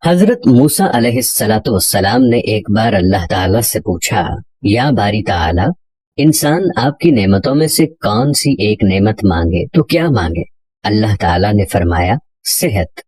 حضرت موسیٰ علیہ السلام نے ایک بار اللہ تعالیٰ سے پوچھا، یا باری تعالیٰ، انسان آپ کی نعمتوں میں سے کون سی ایک نعمت مانگے تو کیا مانگے؟ اللہ تعالیٰ نے فرمایا، صحت۔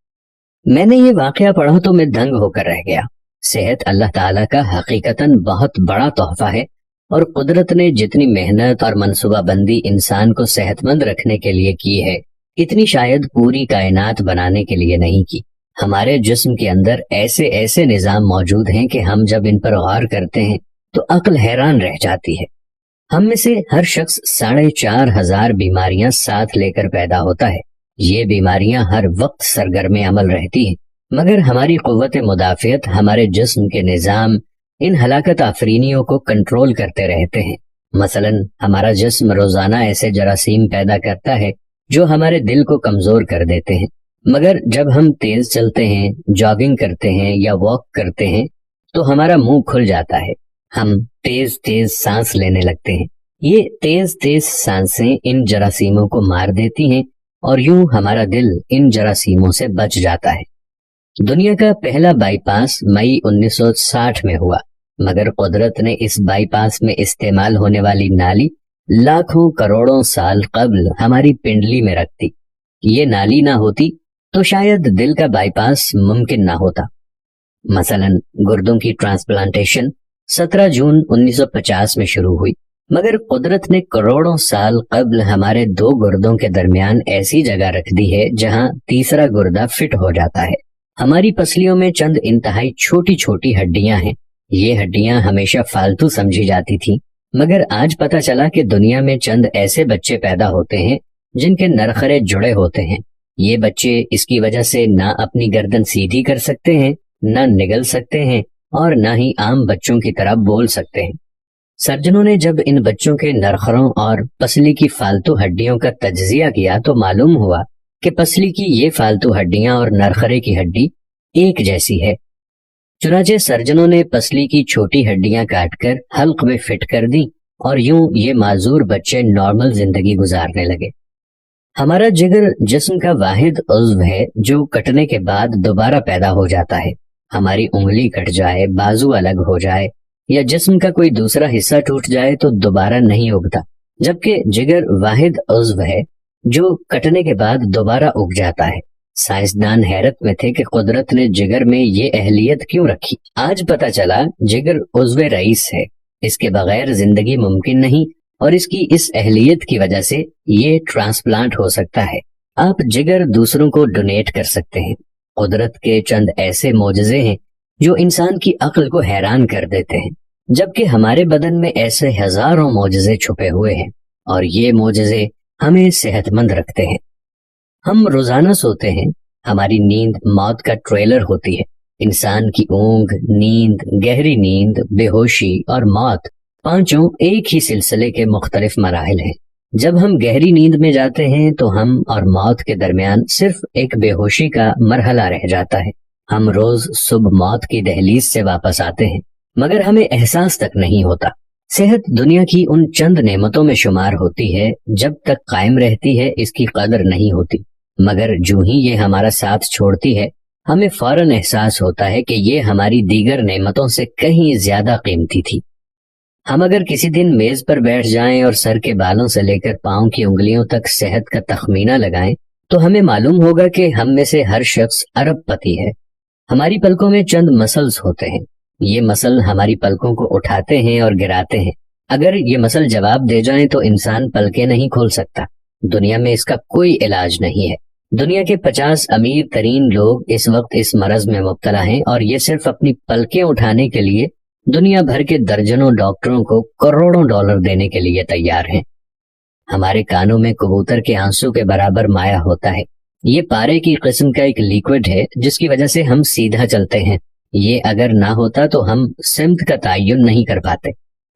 میں نے یہ واقعہ پڑھا تو میں دنگ ہو کر رہ گیا۔ صحت اللہ تعالیٰ کا حقیقتاً بہت بڑا تحفہ ہے، اور قدرت نے جتنی محنت اور منصوبہ بندی انسان کو صحت مند رکھنے کے لیے کی ہے، اتنی شاید پوری کائنات بنانے کے لیے نہیں کی۔ ہمارے جسم کے اندر ایسے ایسے نظام موجود ہیں کہ ہم جب ان پر غور کرتے ہیں تو عقل حیران رہ جاتی ہے۔ ہم میں سے ہر شخص 4,500 بیماریاں ساتھ لے کر پیدا ہوتا ہے۔ یہ بیماریاں ہر وقت سرگرم عمل رہتی ہیں، مگر ہماری قوت مدافعت ہمارے جسم کے نظام ان ہلاکت آفرینیوں کو کنٹرول کرتے رہتے ہیں۔ مثلا ہمارا جسم روزانہ ایسے جراثیم پیدا کرتا ہے جو ہمارے دل کو کمزور کر دیتے ہیں، مگر جب ہم تیز چلتے ہیں، جاگنگ کرتے ہیں یا واک کرتے ہیں تو ہمارا منہ کھل جاتا ہے، ہم تیز تیز سانس لینے لگتے ہیں۔ یہ تیز تیز سانسیں ان جراثیموں کو مار دیتی ہیں اور یوں ہمارا دل ان جراثیموں سے بچ جاتا ہے۔ دنیا کا پہلا بائی پاس مئی 1960 میں ہوا، مگر قدرت نے اس بائی پاس میں استعمال ہونے والی نالی لاکھوں کروڑوں سال قبل ہماری پنڈلی میں رکھ دی۔ یہ نالی نہ ہوتی تو شاید دل کا بائی پاس ممکن نہ ہوتا۔ مثلا گردوں کی ٹرانسپلانٹیشن 17 جون 1950 میں شروع ہوئی، مگر قدرت نے کروڑوں سال قبل ہمارے 2 گردوں کے درمیان ایسی جگہ رکھ دی ہے جہاں تیسرا گردہ فٹ ہو جاتا ہے۔ ہماری پسلیوں میں چند انتہائی چھوٹی چھوٹی ہڈیاں ہیں۔ یہ ہڈیاں ہمیشہ فالتو سمجھی جاتی تھیں، مگر آج پتہ چلا کہ دنیا میں چند ایسے بچے پیدا ہوتے ہیں جن کے نرخرے جڑے ہوتے ہیں۔ یہ بچے اس کی وجہ سے نہ اپنی گردن سیدھی کر سکتے ہیں، نہ نگل سکتے ہیں، اور نہ ہی عام بچوں کی طرح بول سکتے ہیں۔ سرجنوں نے جب ان بچوں کے نرخروں اور پسلی کی فالتو ہڈیوں کا تجزیہ کیا تو معلوم ہوا کہ پسلی کی یہ فالتو ہڈیاں اور نرخرے کی ہڈی ایک جیسی ہے۔ چنانچہ سرجنوں نے پسلی کی چھوٹی ہڈیاں کاٹ کر حلق میں فٹ کر دی، اور یوں یہ معذور بچے نارمل زندگی گزارنے لگے۔ ہمارا جگر جسم کا واحد عضو ہے جو کٹنے کے بعد دوبارہ پیدا ہو جاتا ہے۔ ہماری انگلی کٹ جائے، بازو الگ ہو جائے یا جسم کا کوئی دوسرا حصہ ٹوٹ جائے تو دوبارہ نہیں اگتا، جبکہ جگر واحد عضو ہے جو کٹنے کے بعد دوبارہ اگ جاتا ہے۔ سائنسدان حیرت میں تھے کہ قدرت نے جگر میں یہ اہلیت کیوں رکھی۔ آج پتہ چلا جگر عضو رئیس ہے، اس کے بغیر زندگی ممکن نہیں، اور اس کی اس اہلیت کی وجہ سے یہ ٹرانسپلانٹ ہو سکتا ہے۔ آپ جگر دوسروں کو ڈونیٹ کر سکتے ہیں۔ قدرت کے چند ایسے معجزے ہیں جو انسان کی عقل کو حیران کر دیتے ہیں، جبکہ ہمارے بدن میں ایسے ہزاروں معجزے چھپے ہوئے ہیں، اور یہ معجزے ہمیں صحت مند رکھتے ہیں۔ ہم روزانہ سوتے ہیں، ہماری نیند موت کا ٹریلر ہوتی ہے۔ انسان کی اونگ، نیند، گہری نیند، بے ہوشی اور موت، پانچوں ایک ہی سلسلے کے مختلف مراحل ہیں۔ جب ہم گہری نیند میں جاتے ہیں تو ہم اور موت کے درمیان صرف ایک بے ہوشی کا مرحلہ رہ جاتا ہے۔ ہم روز صبح موت کی دہلیز سے واپس آتے ہیں، مگر ہمیں احساس تک نہیں ہوتا۔ صحت دنیا کی ان چند نعمتوں میں شمار ہوتی ہے، جب تک قائم رہتی ہے اس کی قدر نہیں ہوتی، مگر جو ہی یہ ہمارا ساتھ چھوڑتی ہے ہمیں فوراً احساس ہوتا ہے کہ یہ ہماری دیگر نعمتوں سے کہیں زیادہ قیمتی تھی۔ ہم اگر کسی دن میز پر بیٹھ جائیں اور سر کے بالوں سے لے کر پاؤں کی انگلیوں تک صحت کا تخمینہ لگائیں تو ہمیں معلوم ہوگا کہ ہم میں سے ہر شخص ارب پتی ہے۔ ہماری پلکوں میں چند مسلز ہوتے ہیں، یہ مسل ہماری پلکوں کو اٹھاتے ہیں اور گراتے ہیں۔ اگر یہ مسل جواب دے جائیں تو انسان پلکیں نہیں کھول سکتا۔ دنیا میں اس کا کوئی علاج نہیں ہے۔ دنیا کے 50 امیر ترین لوگ اس وقت اس مرض میں مبتلا ہیں، اور یہ صرف اپنی پلکیں اٹھانے کے لیے دنیا بھر کے درجنوں ڈاکٹروں کو کروڑوں ڈالر دینے کے لیے تیار ہیں۔ ہمارے کانوں میں کبوتر کے آنسو کے برابر مایع ہوتا ہے۔ یہ پارے کی قسم کا ایک لیکوڈ ہے جس کی وجہ سے ہم سیدھا چلتے ہیں۔ یہ اگر نہ ہوتا تو ہم سمت کا تعین نہیں کر پاتے۔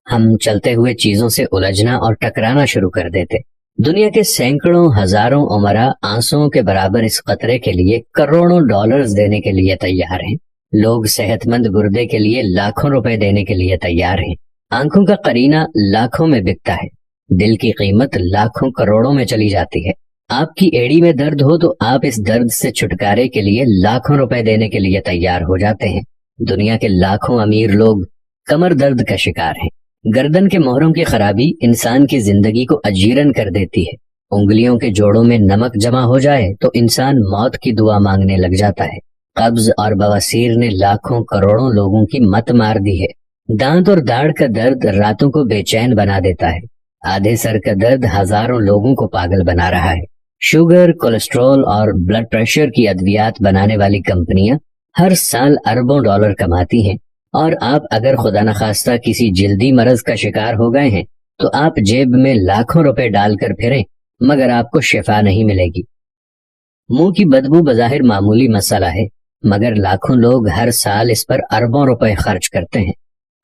ہم چلتے ہوئے چیزوں سے الجھنا اور ٹکرانا شروع کر دیتے۔ دنیا کے سینکڑوں ہزاروں عمرا آنسوؤں کے برابر اس قطرے کے لیے کروڑوں ڈالرز دینے کے لیے تیار ہیں۔ لوگ صحت مند گردے کے لیے لاکھوں روپے دینے کے لیے تیار ہیں۔ آنکھوں کا قرینہ لاکھوں میں بکتا ہے، دل کی قیمت لاکھوں کروڑوں میں چلی جاتی ہے۔ آپ کی ایڑی میں درد ہو تو آپ اس درد سے چھٹکارے کے لیے لاکھوں روپے دینے کے لیے تیار ہو جاتے ہیں۔ دنیا کے لاکھوں امیر لوگ کمر درد کا شکار ہیں۔ گردن کے مہروں کی خرابی انسان کی زندگی کو اجیرن کر دیتی ہے۔ انگلیوں کے جوڑوں میں نمک جمع ہو جائے تو انسان موت کی دعا مانگنے لگ جاتا ہے۔ قبض اور بواسیر نے لاکھوں کروڑوں لوگوں کی مت مار دی ہے۔ دانت اور داڑھ کا درد راتوں کو بے چین بنا دیتا ہے۔ آدھے سر کا درد ہزاروں لوگوں کو پاگل بنا رہا ہے۔ شوگر، کولیسٹرول اور بلڈ پریشر کی ادویات بنانے والی کمپنیاں ہر سال اربوں ڈالر کماتی ہیں، اور آپ اگر خدا نخواستہ کسی جلدی مرض کا شکار ہو گئے ہیں تو آپ جیب میں لاکھوں روپے ڈال کر پھریں مگر آپ کو شفا نہیں ملے گی۔ منہ کی بدبو بظاہر معمولی مسئلہ ہے، مگر لاکھوں لوگ ہر سال اس پر اربوں روپے خرچ کرتے ہیں۔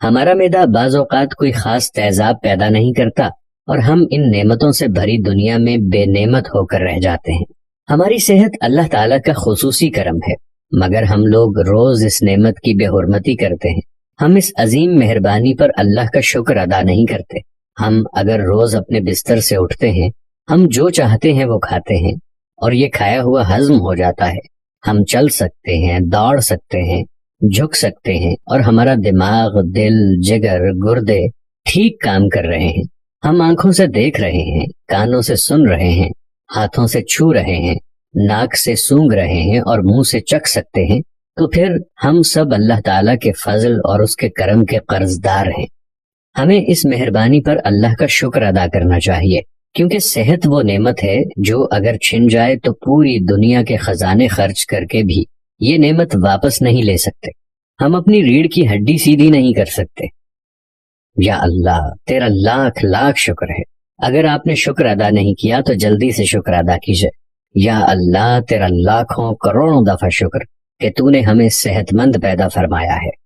ہمارا معدہ بعض اوقات کوئی خاص تیزاب پیدا نہیں کرتا اور ہم ان نعمتوں سے بھری دنیا میں بے نعمت ہو کر رہ جاتے ہیں۔ ہماری صحت اللہ تعالیٰ کا خصوصی کرم ہے، مگر ہم لوگ روز اس نعمت کی بے حرمتی کرتے ہیں۔ ہم اس عظیم مہربانی پر اللہ کا شکر ادا نہیں کرتے۔ ہم اگر روز اپنے بستر سے اٹھتے ہیں، ہم جو چاہتے ہیں وہ کھاتے ہیں اور یہ کھایا ہوا ہضم ہو جاتا ہے۔ ہم چل سکتے ہیں، دوڑ سکتے ہیں، جھک سکتے ہیں، اور ہمارا دماغ، دل، جگر، گردے ٹھیک کام کر رہے ہیں۔ ہم آنکھوں سے دیکھ رہے ہیں، کانوں سے سن رہے ہیں، ہاتھوں سے چھو رہے ہیں، ناک سے سونگھ رہے ہیں اور منہ سے چکھ سکتے ہیں، تو پھر ہم سب اللہ تعالیٰ کے فضل اور اس کے کرم کے قرض دار ہیں۔ ہمیں اس مہربانی پر اللہ کا شکر ادا کرنا چاہیے، کیونکہ صحت وہ نعمت ہے جو اگر چھن جائے تو پوری دنیا کے خزانے خرچ کر کے بھی یہ نعمت واپس نہیں لے سکتے۔ ہم اپنی ریڑھ کی ہڈی سیدھی نہیں کر سکتے۔ یا اللہ، تیرا لاکھ لاکھ شکر ہے۔ اگر آپ نے شکر ادا نہیں کیا تو جلدی سے شکر ادا کیجئے۔ یا اللہ، تیرا لاکھوں کروڑوں دفعہ شکر کہ تو نے ہمیں صحت مند پیدا فرمایا ہے۔